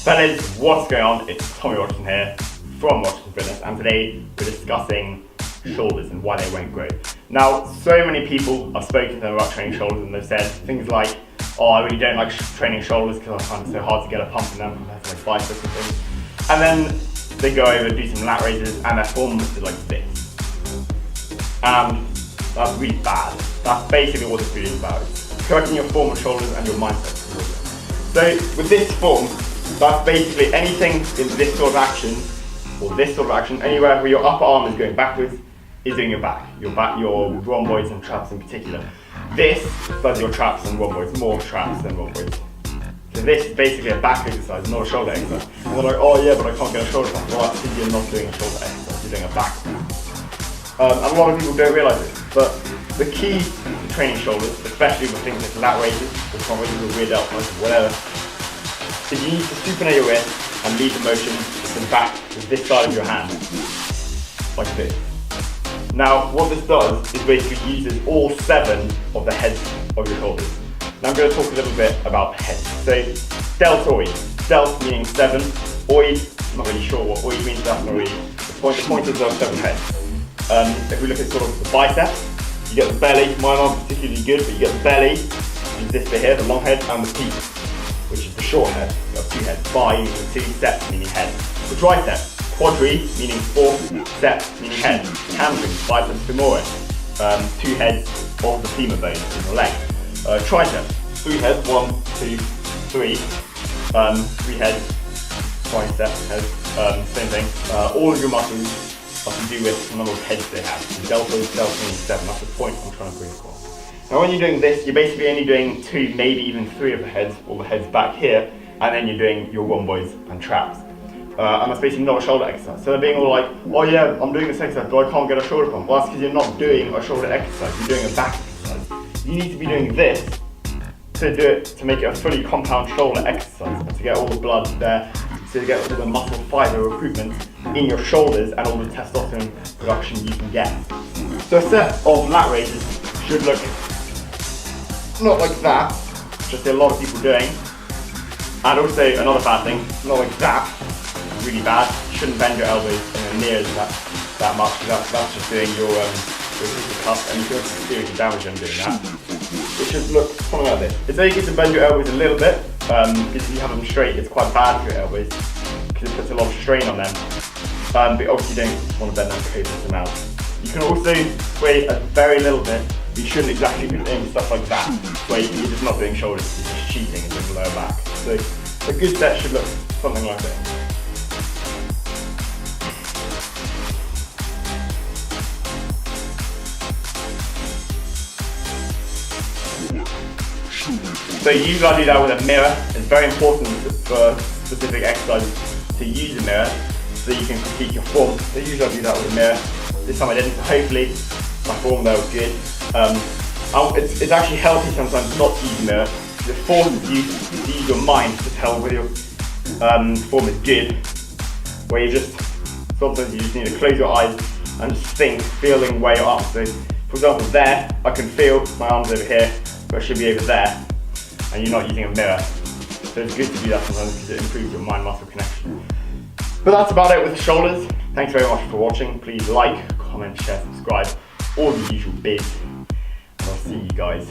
Fellas, what's going on? It's Tommy Rogerson here from Rogerson Fitness, and today we're discussing shoulders and why they won't grow. Now, so many people I've spoken to them about training shoulders, and they've said things like, oh, I really don't like training shoulders because I find it so hard to get a pump in them compared to like biceps and things. And then they go over, do some lat raises, and their form is like this. And that's really bad. That's basically what this video is about. It's correcting your form of shoulders and your mindset. So with this form, that's basically anything in this sort of action, or this sort of action, anywhere where your upper arm is going backwards, is doing your back, your rhomboids and traps in particular. This does your traps and rhomboids, more traps than rhomboids. So this is basically a back exercise, not a shoulder exercise. And they're like, oh yeah, but I can't get a shoulder pump. Well, that's because you're not doing a shoulder exercise, you're doing a back one. And a lot of people don't realise this, but the key to training shoulders, especially with things like lat raises, or front raises, or rear delt raises, whatever, is you need to supinate your wrist and lead the motion to the back with this side of your hand, like this. Now, what this does is basically uses all 7 of the heads of your shoulders. Now I'm going to talk a little bit about the heads. So, deltoid. Delt meaning 7. Oid, I'm not really sure what oid means, that's not really the point. The point is there are 7 heads. If we look at sort of the biceps, you get the belly. Mine aren't particularly good, but you get the belly, which is this bit here, the long head, and the peak, which is the short head. You have 2 heads. Bi meaning 2, seps meaning head. The tricep. Quadri meaning 4, seps meaning head. Hamstring, biceps femoris. 2 heads of the femur bone in your leg. Tricep, 3 heads, 1, 2, 3. 3 heads, tricep heads, same thing. All of your muscles have to do with the number of heads they have. Deltoid meaning 7, that's the point I'm trying to bring across. Now when you're doing this, you're basically only doing 2, maybe even 3 of the heads, all the heads back here, and then you're doing your rhomboids and traps. And that's basically not a shoulder exercise. So they're being all like, oh yeah, I'm doing this exercise, but I can't get a shoulder pump. Well, that's because you're not doing a shoulder exercise, you're doing a back exercise. You need to be doing this to do it, to make it a fully compound shoulder exercise, and to get all the blood there, to get all the muscle fiber recruitment in your shoulders and all the testosterone production you can get. So a set of lat raises should look not like that, which I see a lot of people doing. And also another bad thing, not like that, really bad. You shouldn't bend your elbows near that much, because that's just doing your cuff, and you can seriously damage them doing that. It should look something like this. It's very good to bend your elbows a little bit, because if you have them straight, it's quite bad for your elbows, because it puts a lot of strain on them. But obviously you don't want to bend them to copious amounts. You can also sway a very little bit, but you shouldn't exactly be doing stuff like that, where you're just not doing shoulders, you're just cheating and doing the lower back. So a good set should look something like this. So you gotta do that with a mirror. It's very important for specific exercises to use a mirror so you can critique your form. So usually I do that with a mirror. This time I didn't, so hopefully my form there was good. It's actually healthy sometimes not to use a mirror, because it forces you to use your mind to tell whether your form is good, where you just, sometimes you just need to close your eyes and just think, feeling where you're up. So for example there, I can feel my arms over here, but I should be over there, and you're not using a mirror. So it's good to do that sometimes because it improves your mind-muscle connection. But that's about it with the shoulders. Thanks very much for watching. Please like, comment, share, subscribe, all the usual bits. And I'll see you guys